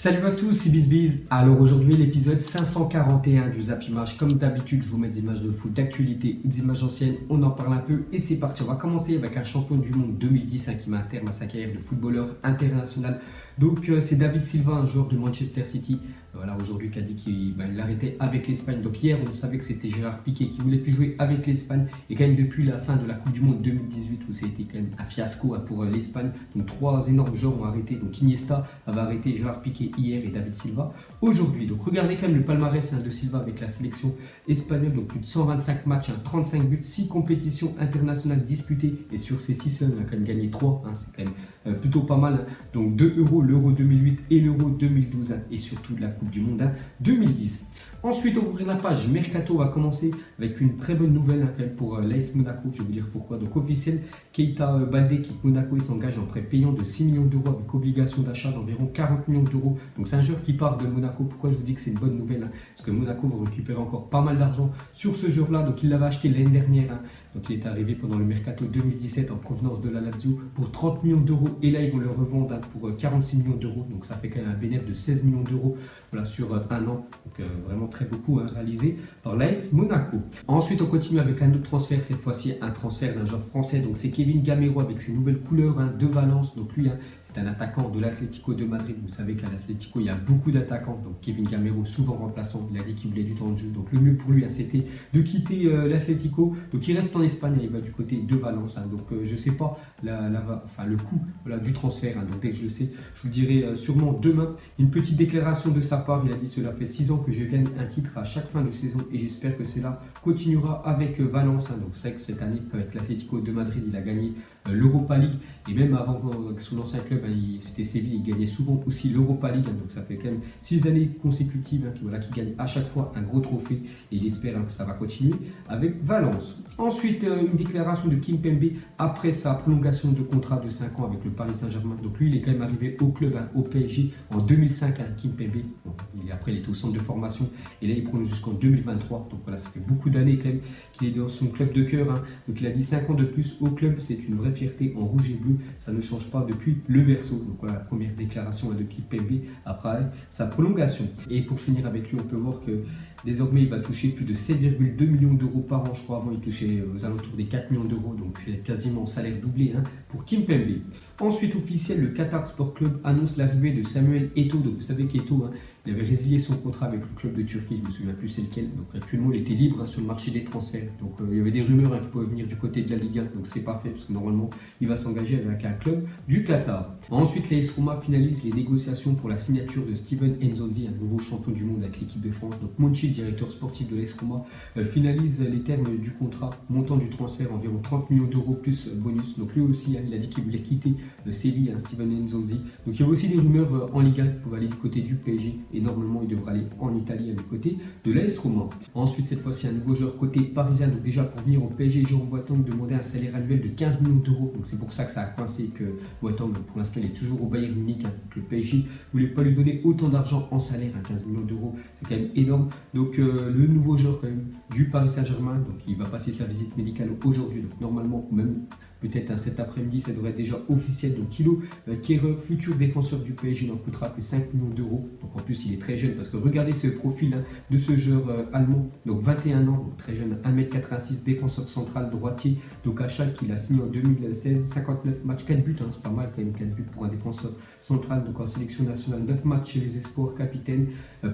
Salut à tous, c'est BizBiz. Alors aujourd'hui, l'épisode 541 du Zap Image. Comme d'habitude, je vous mets des images de foot d'actualité, des images anciennes, on en parle un peu et c'est parti. On va commencer avec un champion du monde 2010 qui met un terme à sa carrière de footballeur international. Donc c'est David Silva, un joueur de Manchester City. Voilà, aujourd'hui qui a dit qu'il arrêtait avec l'Espagne. Donc hier, on savait que c'était Gérard Piqué qui voulait plus jouer avec l'Espagne. Et quand même depuis la fin de la Coupe du Monde 2018 où c'était quand même un fiasco pour l'Espagne. Donc trois énormes joueurs ont arrêté. Donc Iniesta avait arrêté, Gérard Piqué hier et David Silva aujourd'hui. Donc regardez quand même le palmarès de Silva avec la sélection espagnole. Donc plus de 125 matchs, 35 buts, 6 compétitions internationales disputées. Et sur ces 6, on a quand même gagné 3. C'est quand même plutôt pas mal. Donc 2 euros, l'Euro 2008 et l'Euro 2012. Et surtout de la Coupe du Monde 2010. Ensuite, on ouvrir la page Mercato va commencer avec une très bonne nouvelle quand même pour l'AS Monaco. Je vais vous dire pourquoi. Donc officiel, Keita Baldé quitte Monaco et s'engage en prêt payant de 6 millions d'euros avec obligation d'achat d'environ 40 millions d'euros. Donc c'est un joueur qui part de Monaco. Pourquoi je vous dis que c'est une bonne nouvelle? Parce que Monaco va récupérer encore pas mal d'argent sur ce joueur-là. Donc il l'avait acheté l'année dernière. Donc il est arrivé pendant le Mercato 2017 en provenance de la Lazio pour 30 millions d'euros. Et là, ils vont le revendre pour 46 millions d'euros. Donc ça fait quand même un bénéfice de 16 millions d'euros sur un an. Donc vraiment très beaucoup réalisé par l'AS Monaco. Ensuite, on continue avec un autre transfert. Cette fois-ci, un transfert d'un joueur français. Donc c'est Kevin Gamero avec ses nouvelles couleurs de Valence. Donc lui, c'est un attaquant de l'Atlético de Madrid. Vous savez qu'à l'Atlético, il y a beaucoup d'attaquants. Donc Kevin Gamero, souvent remplaçant, il a dit qu'il voulait du temps de jeu. Donc le mieux pour lui, c'était de quitter l'Atlético. Donc il reste en Espagne, il va du côté de Valence. Donc je ne sais pas le coût du transfert. Donc dès que je le sais, je vous le dirai sûrement demain. Une petite déclaration de sa part. Il a dit: cela fait 6 ans que je gagne un titre à chaque fin de saison et j'espère que cela continuera avec Valence. Donc c'est vrai que cette année, avec l'Atlético de Madrid, il a gagné l'Europa League. Et même avant son ancien club, c'était Séville, il gagnait souvent aussi l'Europa League. Donc ça fait quand même 6 années consécutives qu'il gagne à chaque fois un gros trophée. Et il espère que ça va continuer avec Valence. Ensuite, une déclaration de Kimpembe après sa prolongation de contrat de 5 ans avec le Paris Saint-Germain. Donc lui, il est quand même arrivé au club, au PSG, en 2005, Kimpembe. Donc, après, il était au centre de formation et là, il prolonge jusqu'en 2023. Donc voilà, ça fait beaucoup d'années quand même qu'il est dans son club de cœur. Donc il a dit 5 ans de plus au club, c'est une vraie fierté en rouge et bleu. Ça ne change pas depuis le berceau. Donc voilà, la première déclaration de Kimpembe après sa prolongation. Et pour finir avec lui, on peut voir que désormais, il va toucher plus de 7,2 millions d'euros par an. Je crois avant, il touchait aux alentours des 4 millions d'euros. Donc c'est quasiment salaire doublé pour Kimpembe. Ensuite, officiel, le Qatar Sport Club annonce l'arrivée de Samuel Eto'o. Donc vous savez qu'Eto'o, il avait résilié son contrat avec le club de Turquie, je ne me souviens plus c'est lequel. Donc actuellement, il était libre sur le marché des transferts. Donc il y avait des rumeurs qui pouvaient venir du côté de la Ligue 1. Donc c'est pas fait parce que normalement, il va s'engager avec un club du Qatar. Ensuite, l'AS Roma finalise les négociations pour la signature de Steven Nzonzi, un nouveau champion du monde avec l'équipe de France. Donc Monchi, directeur sportif de l'AS Roma, finalise les termes du contrat, montant du transfert environ 30 millions d'euros plus bonus. Donc lui aussi, il a dit qu'il voulait quitter Séville, Steven Nzonzi. Donc il y avait aussi des rumeurs en Ligue 1 qui pouvaient aller du côté du PSG. Et normalement, il devrait aller en Italie du côté de l'AS Roma. Ensuite, cette fois-ci, un nouveau joueur côté parisien. Donc déjà, pour venir au PSG, Jérôme Boateng demandait un salaire annuel de 15 millions d'euros. Donc c'est pour ça que ça a coincé que Boateng, pour l'instant, il est toujours au Bayern Munich. Donc le PSG ne voulait pas lui donner autant d'argent en salaire, 15 millions d'euros. C'est quand même énorme. Donc le nouveau joueur quand même du Paris Saint-Germain, donc il va passer sa visite médicale aujourd'hui. Donc normalement, même peut-être cet après-midi, ça devrait être déjà officiel. Donc Kilo Kehrer, futur défenseur du PSG, n'en coûtera que 5 millions d'euros. Donc en plus, il est très jeune parce que regardez ce profil de ce joueur allemand. Donc 21 ans, donc très jeune, 1m86, défenseur central droitier. Donc à Schalke, il a signé en 2016, 59 matchs, 4 buts. C'est pas mal quand même, 4 buts pour un défenseur central. Donc en sélection nationale, 9 matchs chez les espoirs, capitaine,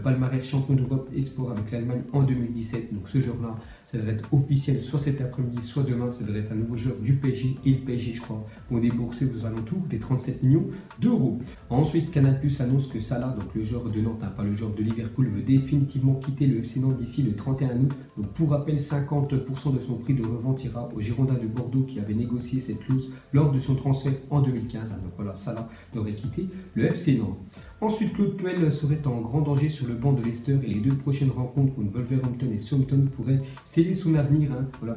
palmarès champion d'Europe espoir avec l'Allemagne en 2017. Donc ce joueur-là, ça devrait être officiel soit cet après-midi, soit demain. Ça devrait être un nouveau joueur du PSG. Et le PSG, je crois, vont débourser aux alentours des 37 millions d'euros. Ensuite, Canal+ annonce que Salah, donc le joueur de Nantes, pas le joueur de Liverpool, veut définitivement quitter le FC Nantes d'ici le 31 août. Donc pour rappel, 50% de son prix de revente ira au Girondins de Bordeaux qui avait négocié cette clause lors de son transfert en 2015. Donc voilà, Salah devrait quitter le FC Nantes. Ensuite, Claude Puel serait en grand danger sur le banc de Leicester et les deux prochaines rencontres contre Wolverhampton et Southampton pourraient sceller son avenir.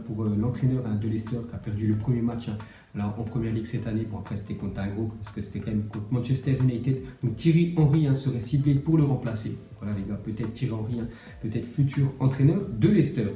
Pour l'entraîneur de Leicester qui a perdu le premier match en Première Ligue cette année. Bon, après, c'était contre un gros parce que c'était quand même contre Manchester United. Donc Thierry Henry serait ciblé pour le remplacer. voilà les gars, peut-être Thierry Henry, peut-être futur entraîneur de Leicester.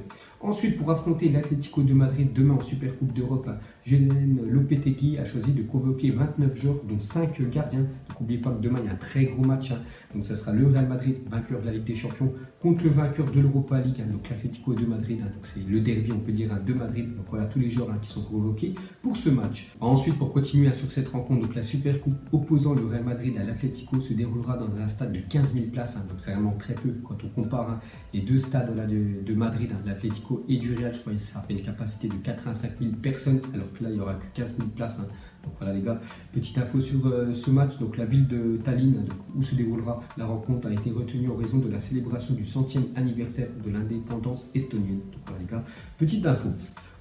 Ensuite, pour affronter l'Atlético de Madrid demain en Supercoupe d'Europe, Julen Lopetegui a choisi de convoquer 29 joueurs, dont 5 gardiens. Donc n'oubliez pas que demain, il y a un très gros match. Donc ça sera le Real Madrid, vainqueur de la Ligue des Champions, contre le vainqueur de l'Europa League, donc l'Atlético de Madrid. Donc c'est le derby, on peut dire, de Madrid. Donc voilà, tous les joueurs qui sont convoqués pour ce match. Ensuite, pour continuer sur cette rencontre, donc la Supercoupe opposant le Real Madrid à l'Atlético se déroulera dans un stade de 15 000 places. Donc c'est vraiment très peu quand on compare les deux stades de Madrid, de l'Atlético et du Real. Je crois que ça fait une capacité de 85 000 personnes, alors que là, il n'y aura que 15 000 places. Donc voilà les gars, petite info sur ce match. Donc la ville de Tallinn, donc, où se déroulera la rencontre, a été retenue en raison de la célébration du 100e anniversaire de l'indépendance estonienne. Donc voilà les gars, petite info.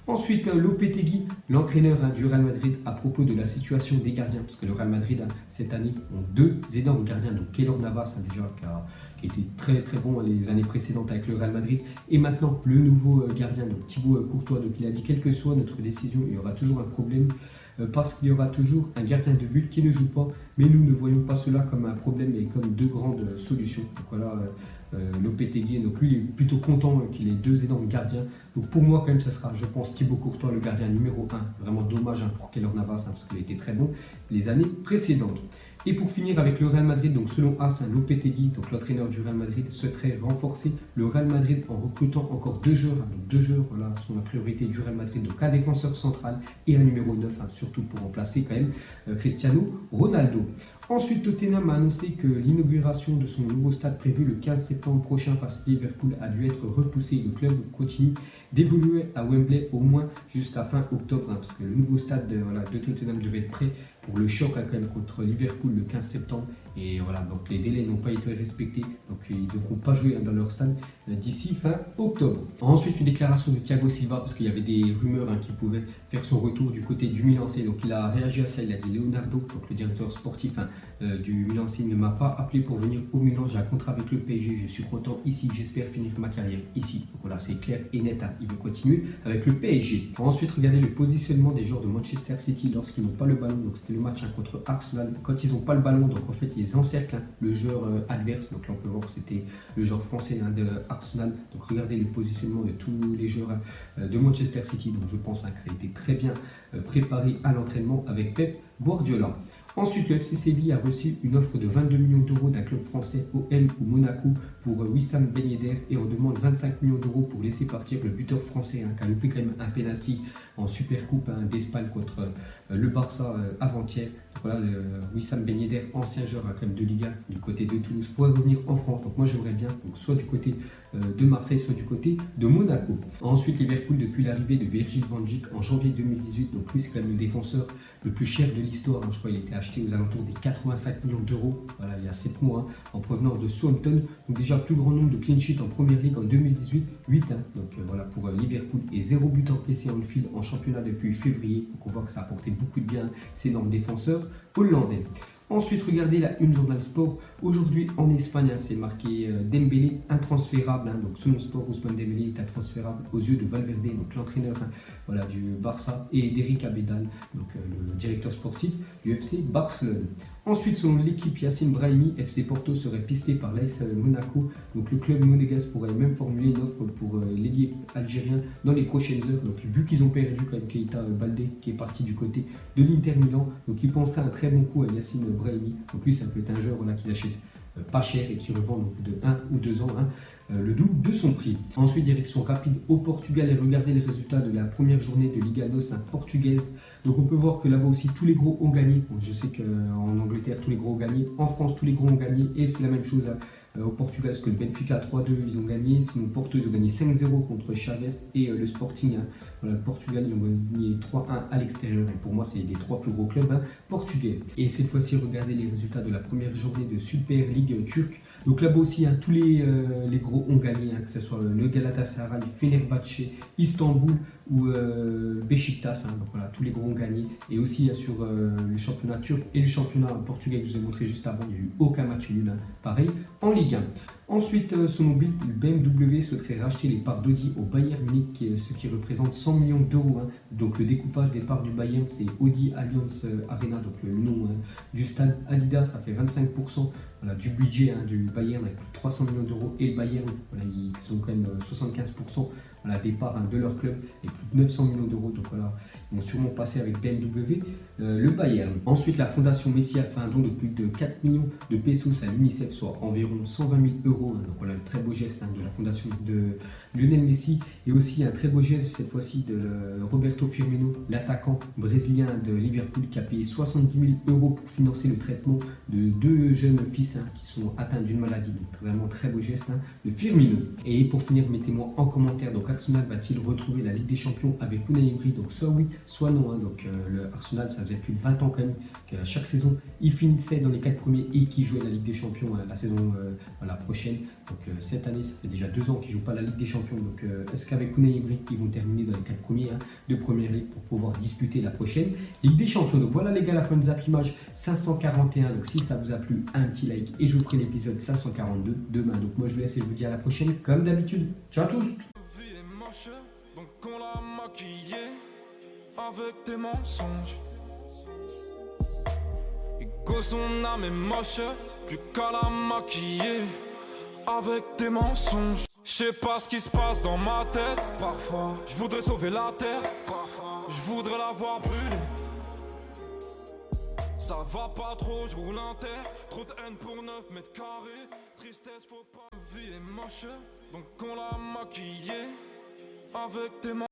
Ensuite, Lopetegui, l'entraîneur du Real Madrid, à propos de la situation des gardiens, parce que le Real Madrid, cette année, ont deux énormes gardiens, donc Keylor Navas, déjà, qui a été très très bon les années précédentes avec le Real Madrid, et maintenant le nouveau gardien, donc Thibaut Courtois. Donc il a dit, quelle que soit notre décision, il y aura toujours un problème, parce qu'il y aura toujours un gardien de but qui ne joue pas, mais nous ne voyons pas cela comme un problème et comme deux grandes solutions. Donc voilà, Lopetegui, donc lui il est plutôt content qu'il ait deux énormes gardiens. Donc pour moi quand même ça sera, je pense, Thibaut Courtois le gardien numéro 1. Vraiment dommage pour Keylor Navas, parce qu'il était très bon les années précédentes. Et pour finir avec le Real Madrid, donc selon AS, Lopetegui, donc l'entraîneur du Real Madrid, souhaiterait renforcer le Real Madrid en recrutant encore deux joueurs. Donc deux joueurs, voilà, sont la priorité du Real Madrid, donc un défenseur central et un numéro 9, surtout pour remplacer quand même Cristiano Ronaldo. Ensuite, Tottenham a annoncé que l'inauguration de son nouveau stade prévu le 15 septembre prochain face à Liverpool a dû être repoussée. Le club continue d'évoluer à Wembley au moins jusqu'à fin octobre, parce que le nouveau stade de Tottenham devait être prêt pour le choc quand même contre Liverpool le 15 septembre. Et voilà, donc les délais n'ont pas été respectés, donc ils ne devront pas jouer dans leur stade d'ici fin octobre. Ensuite, une déclaration de Thiago Silva, parce qu'il y avait des rumeurs qu'il pouvait faire son retour du côté du Milan AC. Donc il a réagi à ça, il a dit: Leonardo, donc le directeur sportif du Milan AC, ne m'a pas appelé pour venir au Milan, j'ai un contrat avec le PSG, je suis content ici, j'espère finir ma carrière ici. Donc voilà, c'est clair et net, il veut continuer avec le PSG. Ensuite, regardez le positionnement des joueurs de Manchester City lorsqu'ils n'ont pas le ballon. Donc c'était le match contre Arsenal. Quand ils n'ont pas le ballon, donc en fait ils encerclent le joueur adverse. Donc là on peut voir que c'était le joueur français de Arsenal. Donc regardez le positionnement de tous les joueurs de Manchester City. Donc je pense que ça a été très bien préparé à l'entraînement avec Pep Guardiola. Ensuite, le FC Séville a reçu une offre de 22 millions d'euros d'un club français, OM ou Monaco, pour Wissam Ben Yedder, et on demande 25 millions d'euros pour laisser partir le buteur français qui a loupé quand même un penalty en Supercoupe d'Espagne contre le Barça avant-hier. Voilà, Wissam Ben Yedder, ancien joueur quand même de Liga du côté de Toulouse, pourrait revenir en France. Donc moi j'aimerais bien, donc, soit du côté de Marseille, soit du côté de Monaco. Ensuite, Liverpool, depuis l'arrivée de Virgil van Dijk en janvier 2018, donc lui c'est quand même le défenseur le plus cher de l'histoire. Je crois qu'il a été acheté aux alentours des 85 millions d'euros, voilà, il y a 7 mois, en provenance de Southampton. Donc déjà plus grand nombre de clean sheets en première ligue en 2018, 8. Donc voilà pour Liverpool, et 0 but encaissé en field en championnat depuis février. Donc on voit que ça a apporté beaucoup de bien ces énormes défenseurs hollandais. Ensuite, regardez la une Journal Sport. Aujourd'hui en Espagne, c'est marqué Dembélé intransférable. Donc selon Sport, Ousmane Dembélé est intransférable aux yeux de Valverde, donc l'entraîneur du Barça, et d'Eric Abidal, donc le directeur sportif du FC Barcelone. Ensuite, selon l'équipe, Yacine Brahimi, FC Porto serait pisté par l'AS Monaco. Donc le club monégasque pourrait même formuler une offre pour l'ailier algérien dans les prochaines heures. Donc vu qu'ils ont perdu quand même Keita Baldé, qui est parti du côté de l'Inter Milan, donc ils penseraient un très bon coup à Yacine Brahimi. Donc lui, ça peut être un joueur qu'ils achètent pas cher et qui revend donc de 1 ou 2 ans le double de son prix. Ensuite, direction rapide au Portugal, et regardez les résultats de la première journée de Liga NOS portugaise. Donc on peut voir que là-bas aussi tous les gros ont gagné. Donc, je sais qu'en Angleterre tous les gros ont gagné, en France tous les gros ont gagné, et c'est la même chose au Portugal, parce que le Benfica 3-2 ils ont gagné, sinon Porto ils ont gagné 5-0 contre Chaves, et le Sporting, voilà, le Portugal ils ont gagné 3-1 à l'extérieur, et pour moi c'est les 3 plus gros clubs portugais. Et cette fois-ci, regardez les résultats de la première journée de Super League turque. Donc là-bas aussi tous les gros ont gagné, que ce soit le Galatasaray, Fenerbahçe, Istanbul ou Beşiktaş. Donc voilà, tous les gros ont gagné. Et aussi sur le championnat turc et le championnat portugais que je vous ai montré juste avant, il n'y a eu aucun match nul, pareil en Ligue 1. Ensuite, selon Bild, le BMW souhaiterait racheter les parts d'Audi au Bayern Munich, ce qui représente 100 millions d'euros. Hein. Donc le découpage des parts du Bayern, c'est Audi Allianz Arena, donc le nom du stade. Adidas, ça fait 25% voilà, du budget du Bayern avec plus de 300 millions d'euros. Et le Bayern, voilà, ils ont quand même 75% voilà, des parts de leur club et plus de 900 millions d'euros. Donc voilà, ils vont sûrement passer avec BMW, le Bayern. Ensuite, la fondation Messi a fait un don de plus de 4 millions de pesos à l'UNICEF, soit environ 120 000 euros. Hein. Donc voilà, un très beau geste de la fondation de Lionel Messi. Et aussi un très beau geste cette fois-ci de Roberto Firmino, l'attaquant brésilien de Liverpool, qui a payé 70 000 euros pour financer le traitement de 2 jeunes fils qui sont atteints d'une maladie. Donc vraiment très beau geste de Firmino. Et pour finir, mettez-moi en commentaire, donc Arsenal va-t-il retrouver la Ligue des Champions avec Unai Emery? Donc soit oui, soit non. Donc le Arsenal, ça faisait plus de 20 ans quand même qu'à chaque saison, il finissait dans les 4 premiers et qu'il jouait la Ligue des Champions la saison prochaine. Donc cette année, ça fait déjà 2 ans qu'ils ne jouent pas la Ligue des Champions. Donc est-ce qu'avec Unai Emery, ils vont terminer dans les 4 premiers de Première Ligue pour pouvoir disputer la prochaine Ligue des Champions? Donc voilà les gars, la fin de Zapimage 541. Donc si ça vous a plu, un petit like et je vous ferai l'épisode 542 demain. Donc moi je vous laisse et je vous dis à la prochaine comme d'habitude. Ciao à tous. Donc on l'a maquillé avec des mensonges. Et que son âme est moche, plus qu'à la maquiller avec des mensonges. Je sais pas ce qui se passe dans ma tête. Parfois, je voudrais sauver la terre. Parfois, je voudrais la voir brûler. Ça va pas trop, je roule en terre. Trop de haine pour 9 mètres carrés. Tristesse, faut pas. La vie est moche, donc on l'a maquillé avec des mensonges.